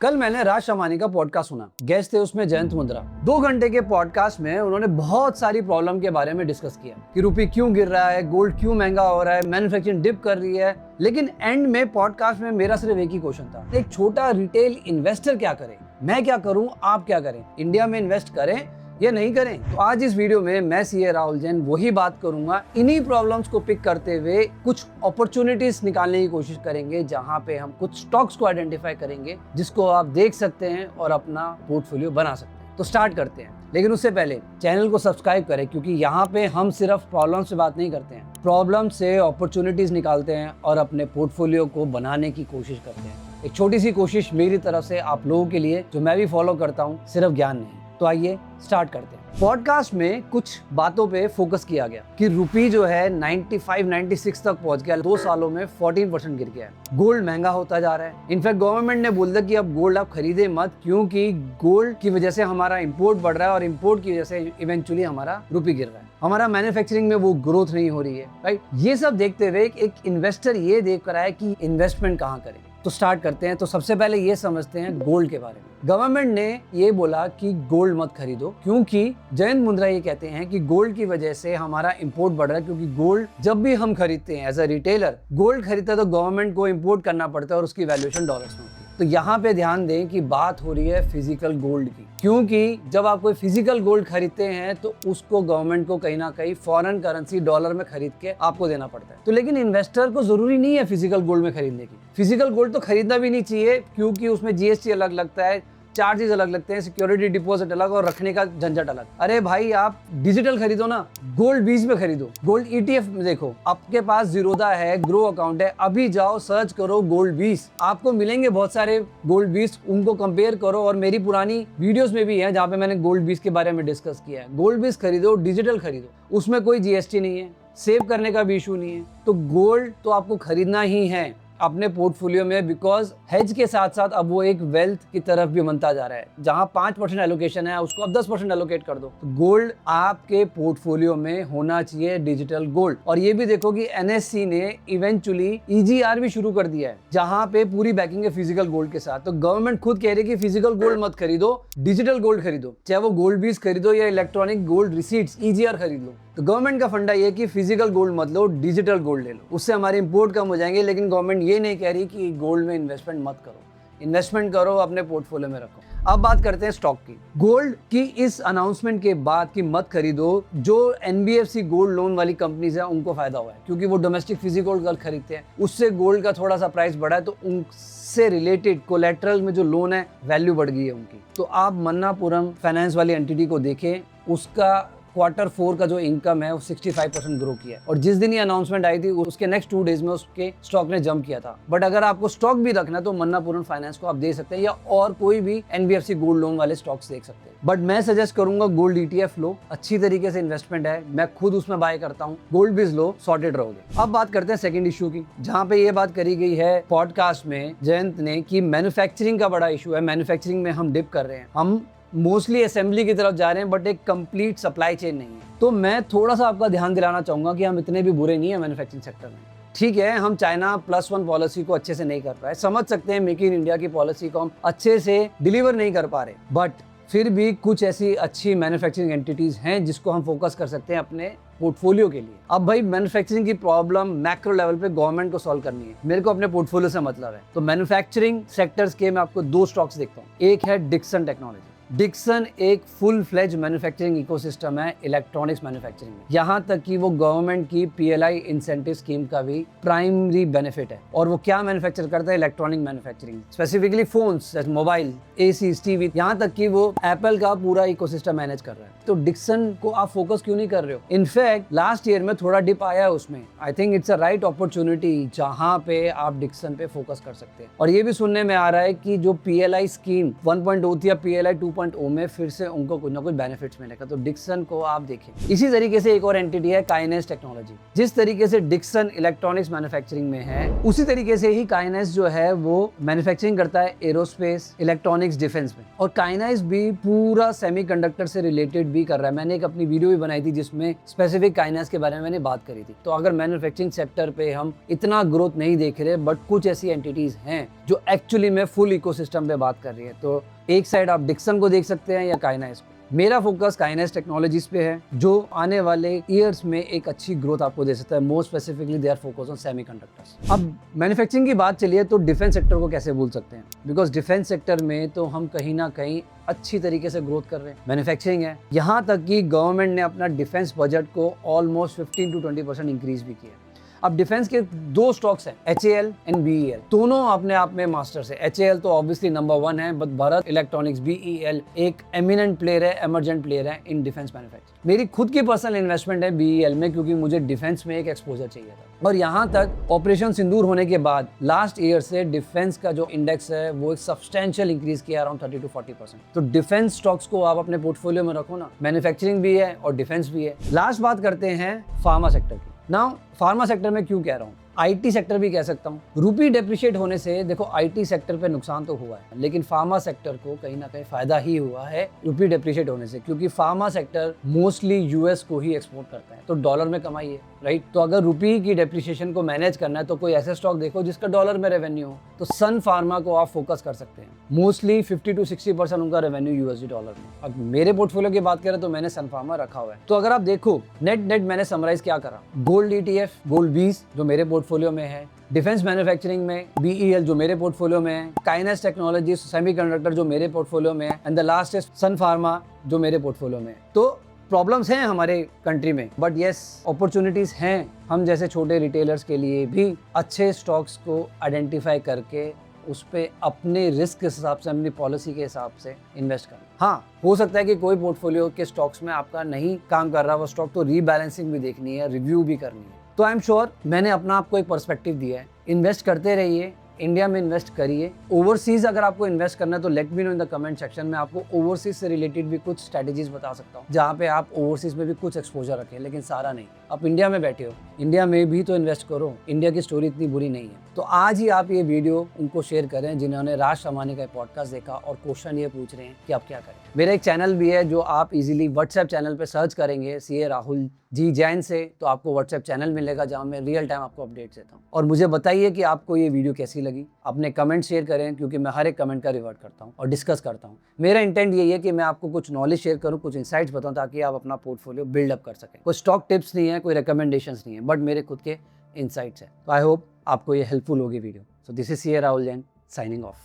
कल मैंने राज शमानी का पॉडकास्ट सुना। गेस्ट थे उसमें जयंत मुंद्रा। 2 घंटे के पॉडकास्ट में उन्होंने बहुत सारी प्रॉब्लम के बारे में डिस्कस किया कि रुपये क्यों गिर रहा है, गोल्ड क्यों महंगा हो रहा है, मैन्युफैक्चरिंग डिप कर रही है। लेकिन एंड में पॉडकास्ट में मेरा सिर्फ एक ही क्वेश्चन था, एक छोटा रिटेल इन्वेस्टर क्या करे, मैं क्या करूं, आप क्या करें, इंडिया में इन्वेस्ट करें या नहीं करें। तो आज इस वीडियो में मैं सीए राहुल जैन वही बात करूंगा। इन्हीं प्रॉब्लम्स को पिक करते हुए कुछ अपॉर्चुनिटीज निकालने की कोशिश करेंगे, जहां पे हम कुछ स्टॉक्स को आइडेंटिफाई करेंगे जिसको आप देख सकते हैं और अपना पोर्टफोलियो बना सकते हैं। तो स्टार्ट करते हैं, लेकिन उससे पहले चैनल को सब्सक्राइब करें, क्योंकि यहाँ पे हम सिर्फ प्रॉब्लम से बात नहीं करते हैं, प्रॉब्लम से अपॉर्चुनिटीज निकालते हैं और अपने पोर्टफोलियो को बनाने की कोशिश करते हैं। एक छोटी सी कोशिश मेरी तरफ से आप लोगों के लिए, जो मैं भी फॉलो करता हूँ, सिर्फ ज्ञान नहीं। तो आइए स्टार्ट करते हैं। पॉडकास्ट में कुछ बातों पे फोकस किया गया कि रुपी जो है 95-96 तक पहुंच गया, 2 सालों में 14% गिर गया है। गोल्ड महंगा होता जा रहा है। इनफैक्ट गवर्नमेंट ने बोल दिया कि अब गोल्ड आप खरीदे मत, क्योंकि गोल्ड की वजह से हमारा इंपोर्ट बढ़ रहा है और इंपोर्ट की वजह से इवेंचुअली हमारा रुपी गिर रहा है, हमारा मैन्युफैक्चरिंग में वो ग्रोथ नहीं हो रही है, राइट। ये सब देखते हुए एक इन्वेस्टर ये देख रहा है कि इन्वेस्टमेंट कहाँ करें। तो स्टार्ट करते हैं। तो सबसे पहले ये समझते हैं गोल्ड के बारे में। गवर्नमेंट ने ये बोला कि गोल्ड मत खरीदो, क्योंकि जयंत मुंद्रा ये कहते हैं कि गोल्ड की वजह से हमारा इंपोर्ट बढ़ रहा है। क्योंकि गोल्ड जब भी हम खरीदते हैं एज अ रिटेलर, गोल्ड खरीदते हैं तो गवर्नमेंट को इंपोर्ट करना पड़ता है और उसकी वैल्यूएशन डॉलर्स में होती है। तो यहाँ पे ध्यान दें कि बात हो रही है फिजिकल गोल्ड की, क्योंकि जब आप कोई फिजिकल गोल्ड खरीदते हैं तो उसको गवर्नमेंट को कहीं ना कहीं फॉरेन करेंसी डॉलर में खरीद के आपको देना पड़ता है। तो लेकिन इन्वेस्टर को जरूरी नहीं है फिजिकल गोल्ड में खरीदने की। फिजिकल गोल्ड तो खरीदना भी नहीं चाहिए, क्योंकि उसमें जीएसटी अलग लगता है, चार्जेस अलग लगते हैं, सिक्योरिटी डिपॉजिट अलग और रखने का झंझट अलग। अरे भाई, आप डिजिटल खरीदो ना, गोल्ड बीज में खरीदो, गोल्ड ईटीएफ में देखो, आपके पास जीरोधा है, ग्रो अकाउंट है, अभी जाओ सर्च करो गोल्ड बीज, आपको मिलेंगे बहुत सारे गोल्ड बीज, उनको कंपेयर करो। और मेरी पुरानी वीडियोस में भी है जहाँ पे मैंने गोल्ड बीज के बारे में डिस्कस किया है। गोल्ड बीज खरीदो, डिजिटल खरीदो, उसमें कोई जीएसटी नहीं है, सेव करने का भी इशू नहीं है। तो गोल्ड तो आपको खरीदना ही है अपने पोर्टफोलियो में, बिकॉज हेज के साथ साथ अब वो एक वेल्थ की तरफ भी बनता जा रहा है। जहां 5% एलोकेशन है, उसको अब 10% एलोकेट कर दो। तो गोल्ड आपके पोर्टफोलियो में होना चाहिए, डिजिटल गोल्ड। और ये भी देखो कि एनएससी ने इवेंचुअली ईजीआर भी शुरू कर दिया है, जहां पे पूरी बैकिंग है फिजिकल गोल्ड के साथ। तो गवर्नमेंट खुद कह रही है कि फिजिकल गोल्ड मत खरीदो, डिजिटल गोल्ड खरीदो, चाहे वो गोल्ड बीज खरीदो या इलेक्ट्रॉनिक गोल्ड रिसीट्स ईजीआर खरीद लो। तो गवर्नमेंट का फंडा ये कि फिजिकल गोल्ड मत लो, डिजिटल गोल्ड ले लो, उससे हमारे इंपोर्ट कम हो जाएंगे। लेकिन गवर्नमेंट ये नहीं कह रही कि गोल्ड में इन्वेस्टमेंट मत करो, इन्वेस्टमेंट करो, अपने पोर्टफोलियो में रखो। अब बात करते हैं स्टॉक की। गोल्ड की इस अनाउंसमेंट के बाद कि मत खरीदो, जो एनबीएफसी गोल्ड लोन वाली कंपनीज है उनको फायदा हुआ है, क्योंकि वो डोमेस्टिक फिजिकल गोल्ड खरीदते हैं, उससे गोल्ड का थोड़ा सा प्राइस बढ़ा है, तो उनसे रिलेटेड कोलेटरल में जो लोन है वैल्यू बढ़ गई है उनकी। तो आप मन्नापुरम फाइनेंस वाली एंटिटी को देखें, उसका Q4 का जो इनकम है वो 65% ग्रो किया है। और जिस दिन ये अनाउंसमेंट आई थी उसके नेक्स्ट 2 डेज में उसके स्टॉक ने जंप किया था। बट अगर आपको स्टॉक भी रखना है तो मन्नापुरम फाइनेंस को आप दे सकते हैं, या और कोई भी एनबीएफसी गोल्ड लोन वाले स्टॉक्स देख सकते हैं। बट मैं सजेस्ट करूंगा गोल्ड ईटीएफ लो, अच्छी तरीके से इन्वेस्टमेंट है, मैं खुद उसमें बाय करता हूँ। गोल्ड बीज लो, सॉर्टेड रहोगे। अब बात करते हैं सेकंड इशू की, जहाँ पे ये बात करी गई है पॉडकास्ट में जयंत ने कि मैन्युफैक्चरिंग का बड़ा इशू है, मैन्युफैक्चरिंग में हम डिप कर रहे हैं, हम मोस्टली असेंबली की तरफ जा रहे हैं, बट एक कंप्लीट सप्लाई चेन नहीं है। तो मैं थोड़ा सा आपका ध्यान दिलाना चाहूंगा कि हम इतने भी बुरे नहीं है मैन्युफैक्चरिंग सेक्टर में। ठीक है, हम चाइना +1 पॉलिसी को अच्छे से नहीं कर पाए, समझ सकते हैं मेक इन इंडिया की पॉलिसी को हम अच्छे से डिलीवर नहीं कर पा रहे, बट फिर भी कुछ ऐसी अच्छी मैन्युफैक्चरिंग एंटिटीज हैं जिसको हम फोकस कर सकते हैं अपने पोर्टफोलियो के लिए। अब भाई, मैन्युफैक्चरिंग की प्रॉब्लम मैक्रो लेवल पे गवर्नमेंट को सॉल्व करनी है, मेरे को अपने पोर्टफोलियो से मतलब है। तो मैन्युफैक्चरिंग सेक्टर्स के मैं आपको 2 स्टॉक्स देखता हूँ। एक है डिक्सन टेक्नोलॉजी। डिक्सन एक फुल फ्लेज मैन्युफैक्चरिंग इकोसिस्टम है इलेक्ट्रॉनिक्स मैन्युफैक्चरिंग में, यहाँ तक कि वो गवर्नमेंट की पीएलआई इंसेंटिव स्कीम का भी प्राइमरी बेनिफिट है। और वो क्या मैन्युफैक्चर करता है? Electronic manufacturing, specifically phones, mobile, AC, TV, यहाँ तक कि वो एप्पल का पूरा इकोसिस्टम मैनेज कर रहा है। तो डिक्सन को आप फोकस क्यों नहीं कर रहे हो? इनफैक्ट लास्ट ईयर में थोड़ा डिप आया है उसमें, I think it's a right opportunity जहाँ पे आप डिक्सन पे फोकस कर सकते हैं। और ये भी सुनने में आ रहा है कि जो पीएलआई स्कीम 1.0 थी या पीएलआई 2 2.0 में फिर से उनको कुछ ना कुछ बेनिफिट्स मिलेगा। तो डिक्सन को आप देखें। इसी तरीके से एक और एंटिटी है काइनेस टेक्नोलॉजी। जिस तरीके से डिक्सन इलेक्ट्रॉनिक्स मैन्युफैक्चरिंग में है, उसी तरीके से ही काइनेस जो है वो मैन्युफैक्चरिंग करता है एरोस्पेस, इलेक्ट्रॉनिक्स, डिफेंस में। और काइनेस भी पूरा सेमीकंडक्टर से रिलेटेड भी कर रहा है। मैंने एक अपनी वीडियो भी बनाई थी जिसमें स्पेसिफिक काइनेस के बारे में मैंने बात करी थी। तो अगर मैन्युफैक्चरिंग सेक्टर पे हम इतना ग्रोथ नहीं देख रहे, बट कुछ ऐसी एंटिटीज हैं जो एक्चुअली में फुल इकोसिस्टम पे बात कर रही है, तो एक साइड आप डिक्सन को देख सकते हैं या काइनेस को। मेरा फोकस काइनेस टेक्नोलॉजीज पे है, जो आने वाले ईयर्स में एक अच्छी ग्रोथ आपको दे सकता है। More specifically they are focus on semiconductors. अब मैन्युफैक्चरिंग की बात चलिए तो डिफेंस सेक्टर को कैसे भूल सकते हैं, बिकॉज डिफेंस सेक्टर में तो हम कहीं ना कहीं अच्छी तरीके से ग्रोथ कर रहे हैं। मैन्युफैक्चरिंग है, यहाँ तक कि गवर्नमेंट ने अपना डिफेंस बजट को ऑलमोस्ट 15 to 20% इंक्रीज भी किया। अब डिफेंस के दो स्टॉक्स हैं, HAL एंड BEL। दोनों अपने आप में मास्टर्स है। HAL तो ऑब्वियसली नंबर 1 है, बट भारत इलेक्ट्रॉनिक्स BEL एक एमिनेंट प्लेयर है, एमर्जेंट प्लेयर है इन डिफेंस मैन्युफैक्चरिंग। मेरी खुद की पर्सनल इन्वेस्टमेंट है BEL में, क्योंकि मुझे डिफेंस में एक एक्सपोजर चाहिए था। और यहाँ तक ऑपरेशन सिंदूर होने के बाद लास्ट ईयर से डिफेंस का जो इंडेक्स है वो एक सब्सटेंशियल इंक्रीज किया, अराउंड 30 to 40%। तो डिफेंस स्टॉक्स को आप अपने पोर्टफोलियो में रखो ना, मैन्युफैक्चरिंग भी है और डिफेंस भी है। लास्ट बात करते हैं फार्मा सेक्टर की। नाउ फार्मा सेक्टर में क्यों कह रहा हूँ, IT सेक्टर भी कह सकता हूँ। रूपी डेप्रिशिएट होने से देखो IT सेक्टर पे नुकसान तो हुआ है, लेकिन फार्मा सेक्टर को कहीं ना कहीं फायदा ही हुआ है रूपी डेप्रिशिएट होने से, क्योंकि फार्मा सेक्टर मोस्टली US को ही एक्सपोर्ट करता है, तो डॉलर में कमाई है, राइट। तो अगर रूपी की डेप्रिशिएशन को मैनेज करना है तो कोई ऐसे स्टॉक देखो जिसका डॉलर में रेवेन्यू हो। तो सन फार्मा को आप फोकस कर सकते हैं। मोस्टली 50 to 60% उनका रेवेन्यू USD डॉलर में। अब मेरे पोर्टफोलियो की बात करें तो मैंने सन फार्मा रखा हुआ है। तो अगर आप देखो नेट मैंने समराइज क्या करा, गोल्ड ETF, गोल्ड 20 जो मेरे पोर्टफोलियो में है, डिफेंस मैन्युफैक्चरिंग में BEL जो मेरे पोर्टफोलियो में है, काइनेस टेक्नोलॉजी सेमीकंडक्टर जो मेरे पोर्टफोलियो में है, and the last is Sun Pharma जो मेरे पोर्टफोलियो में है। तो प्रॉब्लम्स हैं हमारे कंट्री में, बट यस अपॉर्चुनिटीज हैं हम जैसे छोटे रिटेलर्स के लिए भी अच्छे स्टॉक्स को आइडेंटिफाई करके उस पर अपने रिस्क के हिसाब से, अपनी पॉलिसी के हिसाब से इन्वेस्ट करना। हाँ, हो सकता है कि कोई पोर्टफोलियो के स्टॉक्स में आपका नहीं काम कर रहा वो स्टॉक, तो रीबैलेंसिंग भी देखनी है, रिव्यू भी करनी है। तो आई एम श्योर मैंने अपना आपको एक पर्सपेक्टिव दिया है। इन्वेस्ट करते रहिए, इंडिया में इन्वेस्ट करिए। ओवरसीज अगर आपको इन्वेस्ट करना है तो let me know in the comment section में। आपको ओवरसीज से रिलेटेड भी कुछ स्ट्रेटेजीज बता सकता हूँ जहाँ पे आप ओवरसीज में भी कुछ एक्सपोजर रखें, लेकिन सारा नहीं। आप इंडिया में बैठे हो, इंडिया में भी तो इन्वेस्ट करो। इंडिया की स्टोरी इतनी बुरी नहीं है। तो आज ही आप ये वीडियो उनको शेयर करें जिन्होंने राज शमानी का पॉडकास्ट देखा और क्वेश्चन ये पूछ रहे हैं कि आप क्या करें। मेरा एक चैनल भी है जो आप इजीली व्हाट्सएप चैनल पे सर्च करेंगे CA राहुल जी जैन से, तो आपको व्हाट्सएप चैनल मिलेगा जहाँ मैं रियल टाइम आपको अपडेट्स देता हूँ। और मुझे बताइए कि आपको ये वीडियो कैसी लगी। अपने कमेंट शेयर करें, क्योंकि मैं हर एक कमेंट का रिवर्ट करता हूँ और डिस्कस करता हूँ। मेरा इंटेंट यही है कि मैं आपको कुछ नॉलेज शेयर करूँ, कुछ इंसाइट्स बताऊँ, ताकि आप अपना पोर्टफोलियो बिल्डअप कर सकें। कोई स्टॉक टिप्स नहीं है, कोई रिकमेंडेशंस नहीं है, बट मेरे खुद के इंसाइट्स है। तो आई होप आपको ये हेल्पफुल होगी video. So this is CA Rahul Jain signing off.